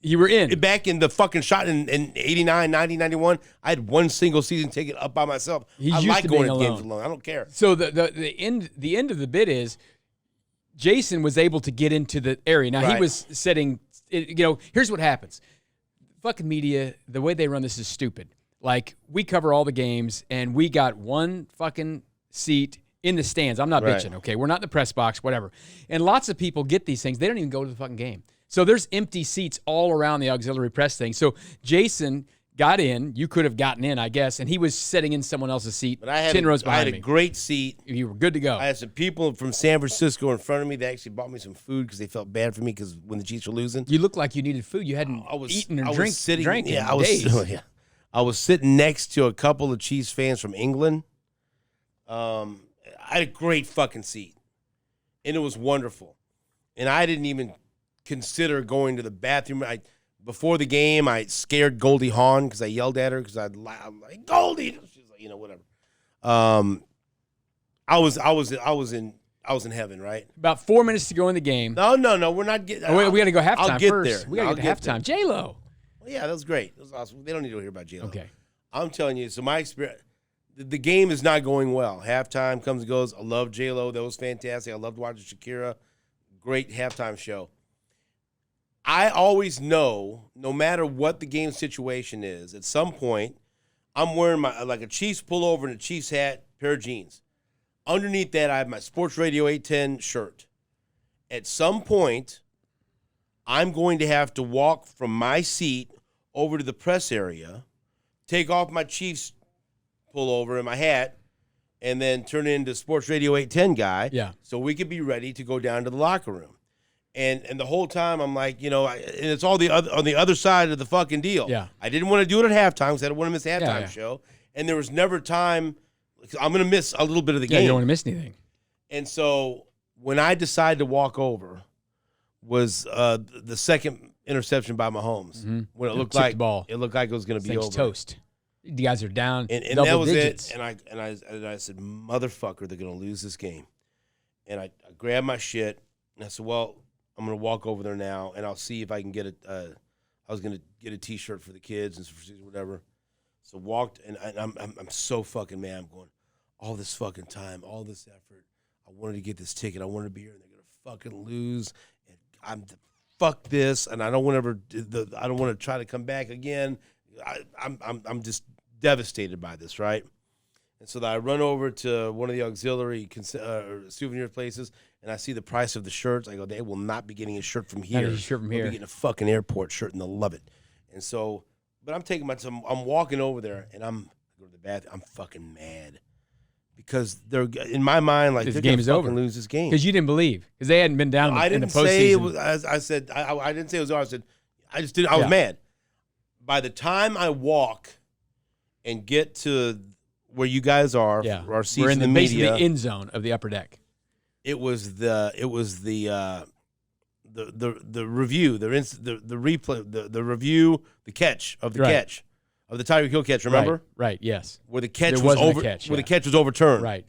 [SPEAKER 2] you were in.
[SPEAKER 1] Back in the fucking shot in 89, 90, 91, I had one single season ticket up by myself. I like going to games alone. I don't care.
[SPEAKER 2] So the end of the bit is Jason was able to get into the area. Now, he was sitting, here's what happens. Fucking media, the way they run this is stupid. Like, we cover all the games, and we got one fucking seat in the stands. I'm not bitching, okay? We're not in the press box, whatever. And lots of people get these things. They don't even go to the fucking game. So there's empty seats all around the auxiliary press thing. So Jason got in. You could have gotten in, I guess, and he was sitting in someone else's seat,
[SPEAKER 1] but I had
[SPEAKER 2] 10 rows behind me.
[SPEAKER 1] I had a great seat.
[SPEAKER 2] You were good to go.
[SPEAKER 1] I had some people from San Francisco in front of me. They actually bought me some food because they felt bad for me because when the Chiefs were losing.
[SPEAKER 2] You looked like you needed food. You hadn't eaten or drank in days.
[SPEAKER 1] I was sitting next to a couple of Chiefs fans from England. I had a great fucking seat, and it was wonderful. And I didn't even consider going to the bathroom. Before the game, I scared Goldie Hawn because I yelled at her because I'm like, Goldie. She's like, whatever. I was in heaven, right?
[SPEAKER 2] About 4 minutes to go in the game.
[SPEAKER 1] No, we're not getting.
[SPEAKER 2] Oh, we got to go halftime
[SPEAKER 1] I'll get
[SPEAKER 2] first.
[SPEAKER 1] there.
[SPEAKER 2] We got to get to halftime. J-Lo.
[SPEAKER 1] Well, yeah, that was great. That was awesome. They don't need to hear about J-Lo.
[SPEAKER 2] Okay.
[SPEAKER 1] I'm telling you. So my experience, the game is not going well. Halftime comes and goes. I love J-Lo. That was fantastic. I loved watching Shakira. Great halftime show. I always know, no matter what the game situation is, at some point, I'm wearing my like a Chiefs pullover and a Chiefs hat, pair of jeans. Underneath that, I have my Sports Radio 810 shirt. At some point, I'm going to have to walk from my seat over to the press area, take off my Chiefs pullover and my hat, and then turn it into Sports Radio 810 guy.
[SPEAKER 2] Yeah.
[SPEAKER 1] So we could be ready to go down to the locker room. And the whole time I'm like, and it's all on the other side of the fucking deal.
[SPEAKER 2] Yeah.
[SPEAKER 1] I didn't want to do it at halftime because I didn't want to miss the halftime show. And there was never time. I'm going to miss a little bit of the game.
[SPEAKER 2] Yeah, you don't want to miss anything.
[SPEAKER 1] And so when I decided to walk over was the second interception by Mahomes.
[SPEAKER 2] Mm-hmm.
[SPEAKER 1] When it looked
[SPEAKER 2] Tipped
[SPEAKER 1] like
[SPEAKER 2] the ball.
[SPEAKER 1] It looked like it was going to be over.
[SPEAKER 2] Toast. You guys are down
[SPEAKER 1] and
[SPEAKER 2] double
[SPEAKER 1] that was
[SPEAKER 2] digits.
[SPEAKER 1] it. And I said, motherfucker, they're going to lose this game. And I grabbed my shit and I said, well, I'm going to walk over there now and I'll see if I can get I was going to get a T-shirt for the kids and whatever. So walked and I'm so fucking mad. I'm going, all this fucking time, all this effort. I wanted to get this ticket. I wanted to be here and they're going to fucking lose. And fuck this. And I don't want I don't want to try to come back again. I'm just devastated by this, right? And so I run over to one of the auxiliary souvenir places, and I see the price of the shirts. I go, they will not be getting a shirt from here.
[SPEAKER 2] Not a shirt from
[SPEAKER 1] They'll
[SPEAKER 2] here.
[SPEAKER 1] be getting a fucking airport shirt, and they'll love it. And so, but I'm taking I'm walking over there, and I go to the bathroom. I'm fucking mad because they're in my mind like
[SPEAKER 2] This
[SPEAKER 1] they're
[SPEAKER 2] game
[SPEAKER 1] gonna
[SPEAKER 2] is
[SPEAKER 1] fucking
[SPEAKER 2] over.
[SPEAKER 1] lose this game
[SPEAKER 2] Because you didn't believe. Because they hadn't been down in the postseason.
[SPEAKER 1] Say it was. I said I didn't say it was over. I said I just didn't. I was mad. By the time I walk and get to where you guys are, our seats
[SPEAKER 2] we're in the
[SPEAKER 1] media,
[SPEAKER 2] basically end zone of the upper deck.
[SPEAKER 1] It was the review, the replay, the review, the catch of the catch of the Tyreek Hill catch. Remember?
[SPEAKER 2] Right. Yes.
[SPEAKER 1] Where the catch
[SPEAKER 2] there
[SPEAKER 1] was
[SPEAKER 2] over. Catch,
[SPEAKER 1] where the catch was overturned.
[SPEAKER 2] Right.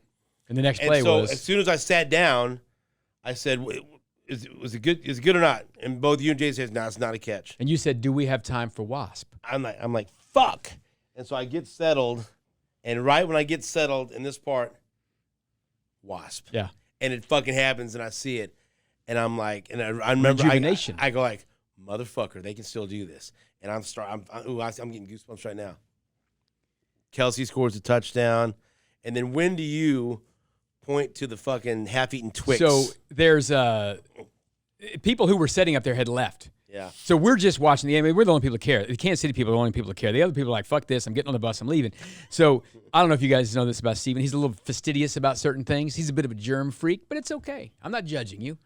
[SPEAKER 2] And the next play
[SPEAKER 1] so
[SPEAKER 2] was.
[SPEAKER 1] As soon as I sat down, I said, was it good? Is it good or not? And both you and Jay said, no, it's not a catch.
[SPEAKER 2] And you said, do we have time for Wasp?
[SPEAKER 1] I'm like, fuck. And so I get settled, and right when I get settled in this part, Wasp.
[SPEAKER 2] Yeah.
[SPEAKER 1] And it fucking happens, and I see it, and I'm like, and I remember,
[SPEAKER 2] Rejuvenation.
[SPEAKER 1] I go like, motherfucker, they can still do this, and I'm getting goosebumps right now. Kelsey scores a touchdown, and then when do you point to the fucking half-eaten Twix?
[SPEAKER 2] So there's people who were setting up there had left.
[SPEAKER 1] Yeah.
[SPEAKER 2] So we're just watching the game. I mean, we're the only people that care. The Kansas City people are the only people that care. The other people are like, fuck this. I'm getting on the bus. I'm leaving. So I don't know if you guys know this about Steven. He's a little fastidious about certain things. He's a bit of a germ freak, but it's okay. I'm not judging you.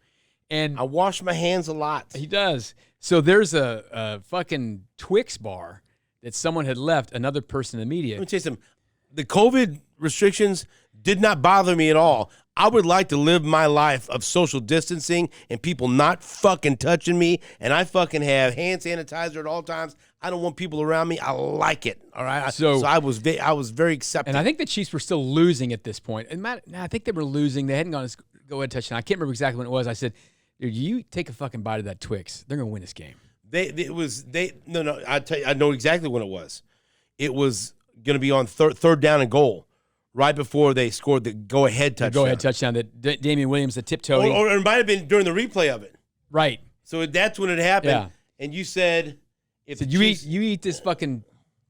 [SPEAKER 2] And
[SPEAKER 1] I wash my hands a lot.
[SPEAKER 2] He does. So there's a fucking Twix bar that someone had left, another person in the media.
[SPEAKER 1] Let me tell you something. The COVID restrictions did not bother me at all. I would like to live my life of social distancing and people not fucking touching me, and I fucking have hand sanitizer at all times. I don't want people around me. I like it. All right. So I was very accepting.
[SPEAKER 2] And I think the Chiefs were still losing at this point. And I think they were losing. They hadn't gone to go ahead touchdown. I can't remember exactly when it was. I said, dude, you take a fucking bite of that Twix. They're gonna win this game.
[SPEAKER 1] No. I tell you, I know exactly when it was. It was gonna be on third down and goal. Right before they scored the go-ahead touchdown.
[SPEAKER 2] The go-ahead touchdown that Damian Williams, the tiptoe.
[SPEAKER 1] Or it might have been during the replay of it.
[SPEAKER 2] Right.
[SPEAKER 1] So that's when it happened. Yeah. And you said,
[SPEAKER 2] you eat this fucking,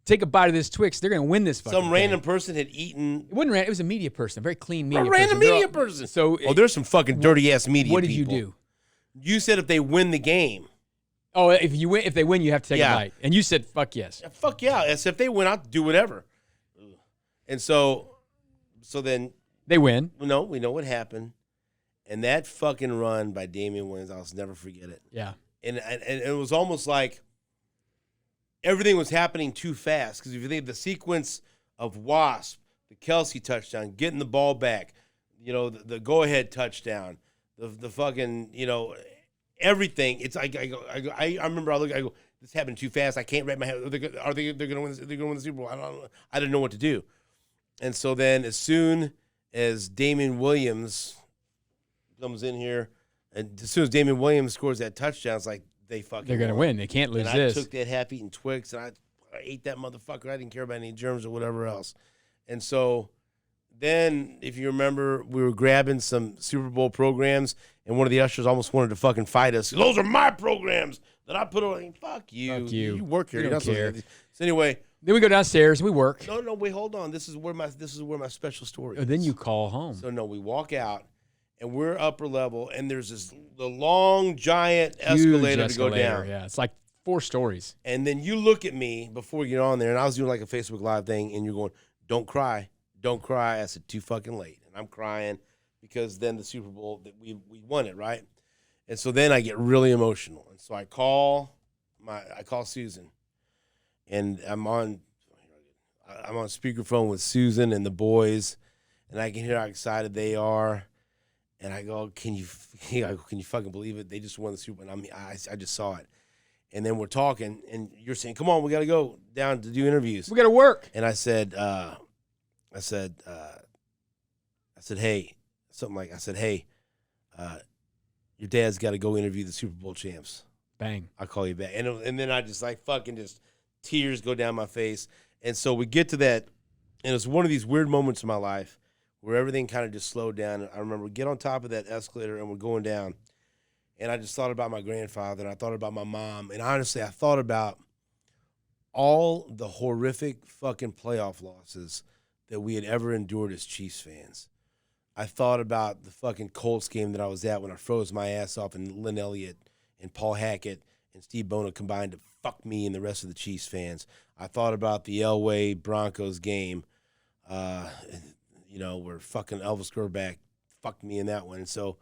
[SPEAKER 2] take a bite of this Twix, they're going to win this fucking
[SPEAKER 1] Some random person had eaten.
[SPEAKER 2] It wasn't random. It was a media person, a very clean media person.
[SPEAKER 1] A random media person.
[SPEAKER 2] So
[SPEAKER 1] there's some fucking dirty-ass media people.
[SPEAKER 2] What did you do?
[SPEAKER 1] You said if they win the game.
[SPEAKER 2] Oh, if they win, you have to take a bite. And you said, fuck yes.
[SPEAKER 1] Yeah, fuck yeah. As if they win, I'll do whatever. And so then
[SPEAKER 2] they win.
[SPEAKER 1] No, we know what happened, and that fucking run by Damian Williams, I'll never forget it.
[SPEAKER 2] Yeah,
[SPEAKER 1] and it was almost like everything was happening too fast because if you think the sequence of Wasp, the Kelsey touchdown, getting the ball back, the go ahead touchdown, the fucking everything. It's like I remember I go, this happened too fast. I can't wrap my head. They're gonna win? They're gonna win the Super Bowl. I didn't know what to do. And so then as soon as Damian Williams comes in here, and as soon as Damian Williams scores that touchdown, it's like they're going
[SPEAKER 2] to win. They can't lose this.
[SPEAKER 1] I took that half-eaten Twix, and I ate that motherfucker. I didn't care about any germs or whatever else. And so then, if you remember, we were grabbing some Super Bowl programs, and one of the ushers almost wanted to fucking fight us. Those are my programs that I put on. Fuck you.
[SPEAKER 2] Fuck you.
[SPEAKER 1] You work here.
[SPEAKER 2] You
[SPEAKER 1] You're
[SPEAKER 2] don't
[SPEAKER 1] not
[SPEAKER 2] care.
[SPEAKER 1] supposed to. So anyway,
[SPEAKER 2] Then we go downstairs and we work.
[SPEAKER 1] no, wait, hold on. This is where my special story is.
[SPEAKER 2] Then you call home.
[SPEAKER 1] So no, we walk out, and we're upper level, and there's the long giant escalator to go down.
[SPEAKER 2] Yeah, it's like 4 stories.
[SPEAKER 1] And then you look at me before you get on there, and I was doing like a Facebook Live thing, and you're going, "Don't cry, don't cry." I said, "Too fucking late," and I'm crying because then the Super Bowl that we won it, right? And so then I get really emotional, and so I call Susan, and I'm on speakerphone with Susan and the boys, and I can hear how excited they are. And I go, can you fucking believe it? They just won the Super Bowl. And I just saw it. And then we're talking, and you're saying, come on, we got to go down to do interviews.
[SPEAKER 2] We got to work.
[SPEAKER 1] And I said, hey, your dad's got to go interview the Super Bowl champs.
[SPEAKER 2] Bang.
[SPEAKER 1] I'll call you back. And then I just like fucking just tears go down my face. And so we get to that, and it's one of these weird moments in my life where everything kind of just slowed down. I remember we get on top of that escalator and we're going down, and I just thought about my grandfather, and I thought about my mom, and honestly, I thought about all the horrific fucking playoff losses that we had ever endured as Chiefs fans. I thought about the fucking Colts game that I was at when I froze my ass off, and Lynn Elliott and Paul Hackett and Steve Bono combined to fuck me and the rest of the Chiefs fans. I thought about the Elway Broncos game, where fucking Elvis Grbac fucked me in that one. And so,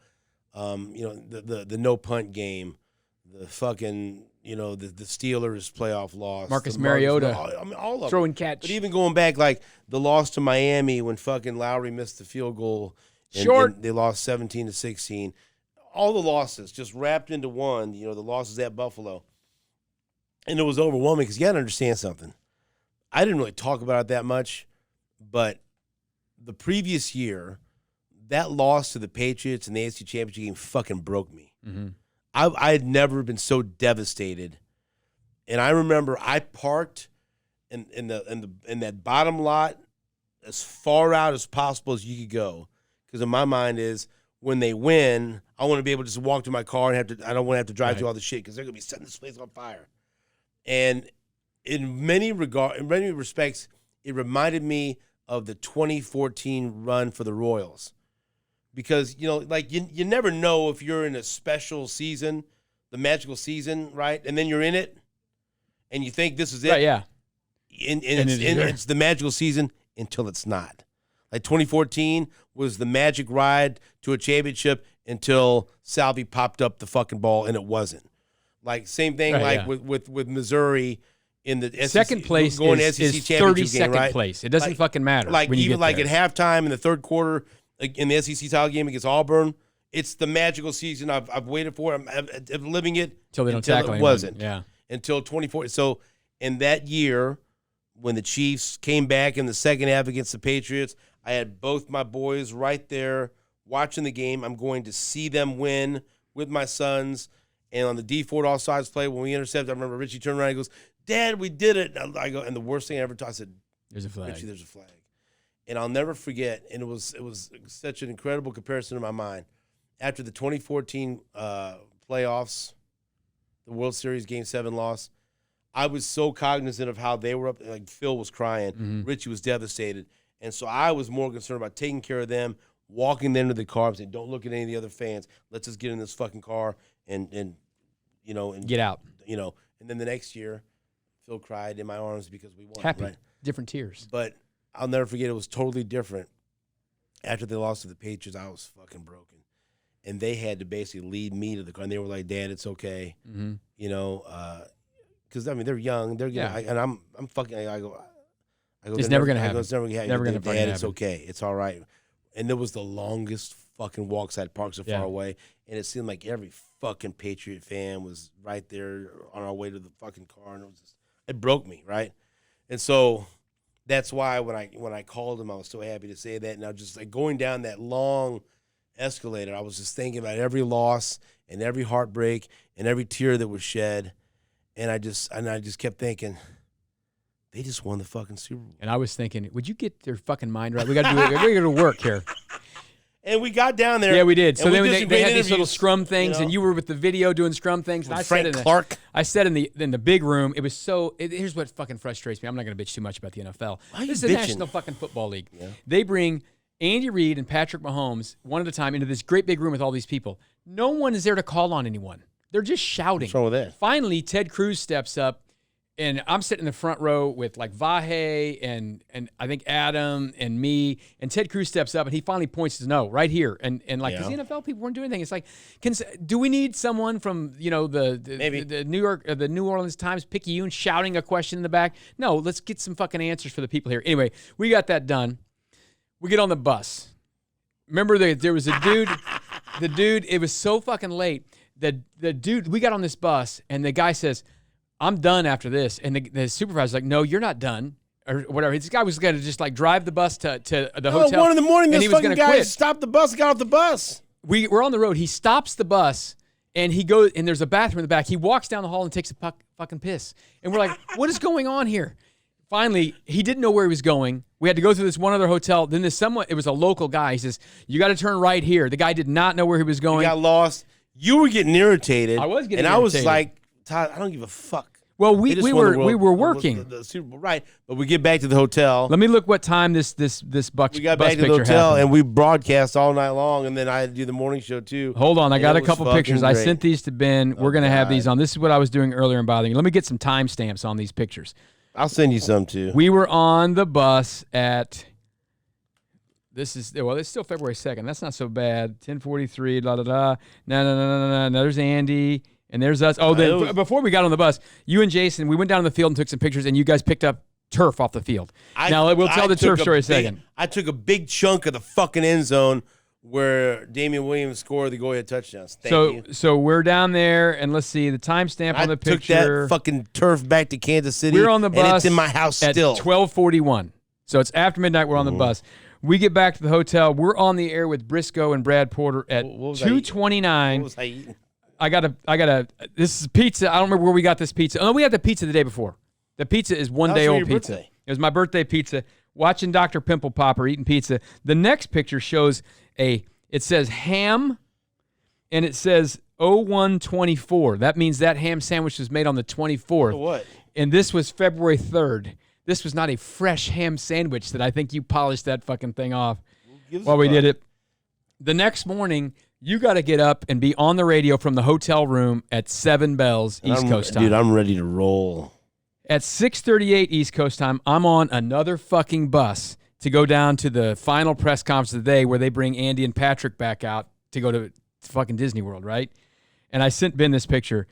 [SPEAKER 1] the no punt game, the fucking, the Steelers playoff loss.
[SPEAKER 2] Marcus Mariota.
[SPEAKER 1] All of
[SPEAKER 2] throw
[SPEAKER 1] them.
[SPEAKER 2] and catch.
[SPEAKER 1] But even going back, like the loss to Miami when fucking Lowry missed the field goal.
[SPEAKER 2] And
[SPEAKER 1] they lost 17-16. All the losses just wrapped into one, the losses at Buffalo. And it was overwhelming because you got to understand something. I didn't really talk about it that much, but the previous year, that loss to the Patriots in the AFC Championship game fucking broke me.
[SPEAKER 2] Mm-hmm.
[SPEAKER 1] I had never been so devastated. And I remember I parked in that bottom lot as far out as possible as you could go. Because in my mind is when they win, I want to be able to just walk to my car and I don't want to have to drive through all the shit because they're going to be setting this place on fire. And in many respects, it reminded me of the 2014 run for the Royals. Because, you never know if you're in a special season, the magical season, right? And then you're in it, and you think this is it.
[SPEAKER 2] Right, yeah.
[SPEAKER 1] And it's the magical season until it's not. Like 2014 was the magic ride to a championship until Salvi popped up the fucking ball, and it wasn't. Like, same thing with Missouri in the SEC,
[SPEAKER 2] second place
[SPEAKER 1] going
[SPEAKER 2] is,
[SPEAKER 1] to SEC
[SPEAKER 2] is
[SPEAKER 1] championship
[SPEAKER 2] 32nd
[SPEAKER 1] game, right?
[SPEAKER 2] place. It doesn't fucking matter.
[SPEAKER 1] Like
[SPEAKER 2] when you
[SPEAKER 1] even
[SPEAKER 2] get
[SPEAKER 1] like
[SPEAKER 2] there.
[SPEAKER 1] at halftime in the third quarter in the SEC title game against Auburn, it's the magical season I've waited for. I'm living it
[SPEAKER 2] until they don't tackle
[SPEAKER 1] it
[SPEAKER 2] anyone.
[SPEAKER 1] wasn't.
[SPEAKER 2] Yeah.
[SPEAKER 1] Until 2014. So in that year, when the Chiefs came back in the second half against the Patriots, I had both my boys right there watching the game. I'm going to see them win with my sons. And on the D Ford offsides play, when we intercepted, I remember Richie turned around and goes, "Dad, we did it." And I go, and the worst thing I ever taught, I said,
[SPEAKER 2] "There's a flag."
[SPEAKER 1] Richie, there's a flag. And I'll never forget, and it was such an incredible comparison in my mind. After the 2014 playoffs, the World Series Game 7 loss, I was so cognizant of how they were up. Like Phil was crying, Richie was devastated. And so I was more concerned about taking care of them, walking them to the car and saying, don't look at any of the other fans. Let's just get in this fucking car and
[SPEAKER 2] get out.
[SPEAKER 1] And then the next year, Phil cried in my arms because we won.
[SPEAKER 2] Happy.
[SPEAKER 1] Right?
[SPEAKER 2] Different tears.
[SPEAKER 1] But I'll never forget, it was totally different. After they lost to the Patriots, I was fucking broken. And they had to basically lead me to the car. And they were like, "Dad, it's okay."
[SPEAKER 2] Mm-hmm.
[SPEAKER 1] Because, they're young. They're and I'm fucking, I go,
[SPEAKER 2] it's never going to happen.
[SPEAKER 1] It's never going to happen.
[SPEAKER 2] Never going to happen.
[SPEAKER 1] Dad, it's okay. It's all right. And there was the longest fucking walk, side park so far away. And it seemed like every fucking Patriot fan was right there on our way to the fucking car. And it broke me, right? And so that's why when I called him, I was so happy to say that. And I was just like going down that long escalator, I was just thinking about every loss and every heartbreak and every tear that was shed. And I just kept thinking, they just won the fucking Super Bowl.
[SPEAKER 2] And I was thinking, would you get your fucking mind right? We got to do it. We're going to work here.
[SPEAKER 1] And we got down there.
[SPEAKER 2] Yeah, we did. So then
[SPEAKER 1] did
[SPEAKER 2] they had these little scrum things, and you were with the video doing scrum things. And
[SPEAKER 1] Frank Clark.
[SPEAKER 2] I said in the big room, it was so. Here's what fucking frustrates me. I'm not going to bitch too much about the NFL. This is the National fucking Football League. Yeah. They bring Andy Reid and Patrick Mahomes one at a time into this great big room with all these people. No one is there to call on anyone. They're just shouting.
[SPEAKER 1] What's wrong with that?
[SPEAKER 2] Finally, Ted Cruz steps up. And I'm sitting in the front row with like Vahe and I think Adam and me. And Ted Cruz steps up and he finally points to no right here. And like because the NFL people weren't doing anything. It's like, do we need someone from the New Orleans Times Picayune shouting a question in the back? No, let's get some fucking answers for the people here. Anyway, we got that done. We get on the bus. Remember there was a dude. The dude. It was so fucking late. The dude. We got on this bus and the guy says, I'm done after this. And the supervisor's like, no, you're not done. Or whatever. This guy was going to just like drive the bus to the hotel.
[SPEAKER 1] 1 in the morning, this fucking guy stopped the bus and got off the bus.
[SPEAKER 2] We're on the road. He stops the bus and he goes, and there's a bathroom in the back. He walks down the hall and takes a fucking piss. And we're like, what is going on here? Finally, he didn't know where he was going. We had to go through this one other hotel. Then it was a local guy. He says, you got to turn right here. The guy did not know where he was going.
[SPEAKER 1] He got lost. You were getting irritated.
[SPEAKER 2] I was getting irritated.
[SPEAKER 1] And I was like, Todd, I don't give a fuck.
[SPEAKER 2] Well, we were working
[SPEAKER 1] the Super Bowl, right? But we get back to the hotel.
[SPEAKER 2] Let me look what time this Bucks.
[SPEAKER 1] We got back to the hotel happened. And we broadcast all night long, and then I had to do the morning show too.
[SPEAKER 2] Hold on, I got a couple pictures. Great. I sent these to Ben. We're gonna have these on. This is what I was doing earlier in bothering you. Let me get some timestamps on these pictures.
[SPEAKER 1] I'll send you some too.
[SPEAKER 2] We were on the bus at. This is it's still February 2nd. That's not so bad. 10:43. La da da. No. There's Andy. And there's us. Oh, then before we got on the bus, you and Jason, we went down to the field and took some pictures, and you guys picked up turf off the field. Now, we'll tell the turf story in a second.
[SPEAKER 1] I took a big chunk of the fucking end zone where Damian Williams scored the go-ahead touchdowns. Thank you.
[SPEAKER 2] So we're down there, and let's see the timestamp on the picture.
[SPEAKER 1] I took that fucking turf back to Kansas City.
[SPEAKER 2] We're on the bus.
[SPEAKER 1] And it's in my house
[SPEAKER 2] at
[SPEAKER 1] still.
[SPEAKER 2] 12:41. So it's after midnight. We're on the bus. We get back to the hotel. We're on the air with Briscoe and Brad Porter at 2:29. What was I eating? I got a. This is pizza. I don't remember where we got this pizza. Oh, we had the pizza the day before. The pizza is 1 day old pizza.
[SPEAKER 1] Birthday.
[SPEAKER 2] It was my birthday pizza. Watching Dr. Pimple Popper eating pizza. The next picture shows it says ham, and it says 0124. That means that ham sandwich was made on the 24th.
[SPEAKER 1] So what?
[SPEAKER 2] And this was February 3rd. This was not a fresh ham sandwich that I think you polished that fucking thing off while we did it. The next morning, you got to get up and be on the radio from the hotel room at 7 bells East Coast time.
[SPEAKER 1] Dude, I'm ready to roll.
[SPEAKER 2] At 6:38 East Coast time, I'm on another fucking bus to go down to the final press conference of the day where they bring Andy and Patrick back out to go to fucking Disney World, right? And I sent Ben this picture.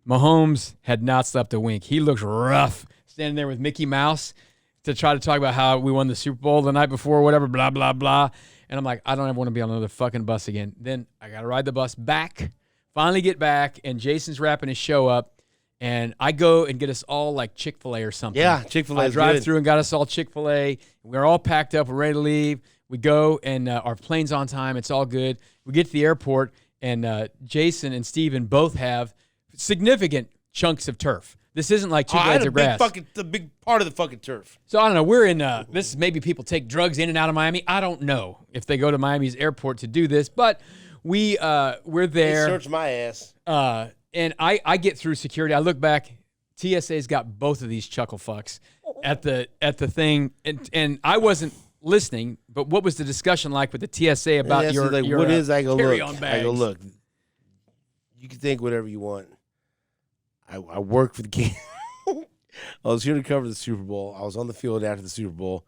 [SPEAKER 2] Mahomes had not slept a wink. He looks rough standing there with Mickey Mouse to try to talk about how we won the Super Bowl the night before or whatever, blah, blah, blah. And I'm like, I don't ever want to be on another fucking bus again. Then I got to ride the bus back, finally get back, and Jason's wrapping his show up. And I go and get us all like Chick-fil-A or something.
[SPEAKER 1] Yeah, Chick-fil-A.
[SPEAKER 2] I drive through and got us all Chick-fil-A. We're all packed up. We're ready to leave. We go, and our plane's on time. It's all good. We get to the airport, and Jason and Steven both have significant chunks of turf. This isn't like two blades of grass.
[SPEAKER 1] The big part of the fucking turf.
[SPEAKER 2] So I don't know. We're in this is maybe people take drugs in and out of Miami. I don't know if they go to Miami's airport to do this, but we're there.
[SPEAKER 1] They search my ass.
[SPEAKER 2] And I get through security. I look back. TSA's got both of these chuckle fucks at the thing, and I wasn't listening. But what was the discussion like with the TSA about your
[SPEAKER 1] what is? I go
[SPEAKER 2] carry-on
[SPEAKER 1] look.
[SPEAKER 2] bags?
[SPEAKER 1] I go look. You can think whatever you want. I work for the game. I was here to cover the Super Bowl. I was on the field after the Super Bowl,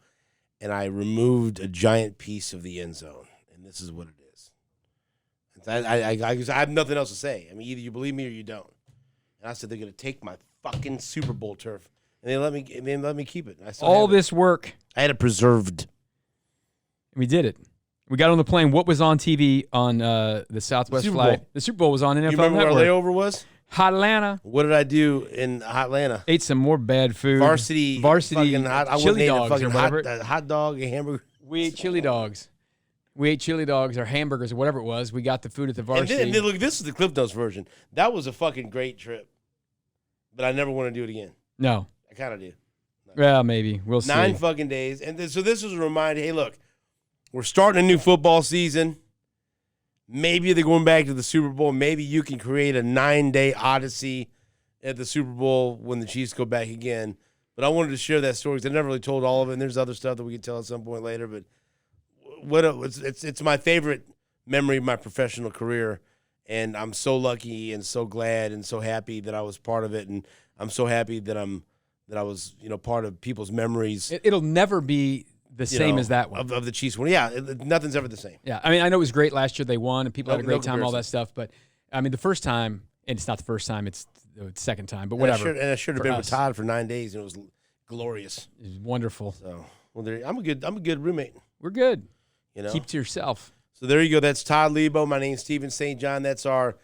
[SPEAKER 1] and I removed a giant piece of the end zone, and this is what it is. I have nothing else to say. I mean, either you believe me or you don't. And I said they're going to take my fucking Super Bowl turf, and they let me keep it. And I
[SPEAKER 2] all this work.
[SPEAKER 1] I had it preserved.
[SPEAKER 2] We did it. We got on the plane. What was on TV on the Southwest flight? The Super Bowl was on NFL
[SPEAKER 1] You remember
[SPEAKER 2] Network.
[SPEAKER 1] where our layover was?
[SPEAKER 2] Hot Atlanta.
[SPEAKER 1] What did I do in Hot Atlanta?
[SPEAKER 2] Ate some more bad food.
[SPEAKER 1] Varsity
[SPEAKER 2] fucking
[SPEAKER 1] chili
[SPEAKER 2] dogs or whatever.
[SPEAKER 1] Hot dog and hamburger.
[SPEAKER 2] We ate chili dogs. We ate chili dogs or hamburgers or whatever it was. We got the food at the Varsity.
[SPEAKER 1] And then look, this is the Cliff Notes version. That was a fucking great trip. But I never want to do it again.
[SPEAKER 2] No.
[SPEAKER 1] I kind of do.
[SPEAKER 2] No. Well, maybe. We'll see.
[SPEAKER 1] 9 fucking days. And so this was a reminder, hey, look, We're starting a new football season. Maybe they're going back to the Super Bowl. Maybe you can create a 9-day odyssey at the Super Bowl when the Chiefs go back again. But I wanted to share that story because I never really told all of it. And there's other stuff that we can tell at some point later. But it's my favorite memory of my professional career. And I'm so lucky and so glad and so happy that I was part of it. And I'm so happy that I was part of people's memories.
[SPEAKER 2] It'll never be the same as that one.
[SPEAKER 1] Of the Chiefs winning. Yeah, nothing's ever the same.
[SPEAKER 2] Yeah, I mean, I know it was great last year. They won, and people had a great time, all
[SPEAKER 1] comparison.
[SPEAKER 2] that stuff. But, I mean, the first time, and it's not the first time, it's the second time, but whatever.
[SPEAKER 1] And I should have been
[SPEAKER 2] us.
[SPEAKER 1] with Todd for 9 days, and it was glorious.
[SPEAKER 2] It was wonderful.
[SPEAKER 1] So, I'm a good roommate.
[SPEAKER 2] We're good.
[SPEAKER 1] You know?
[SPEAKER 2] Keep to yourself.
[SPEAKER 1] So there you go. That's Todd Lebo. My name's Stephen St. John. That's our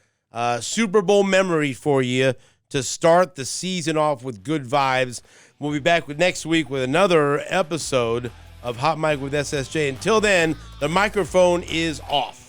[SPEAKER 1] Super Bowl memory for you to start the season off with good vibes. We'll be back next week with another episode of Hot Mic with SSJ. Until then, the microphone is off.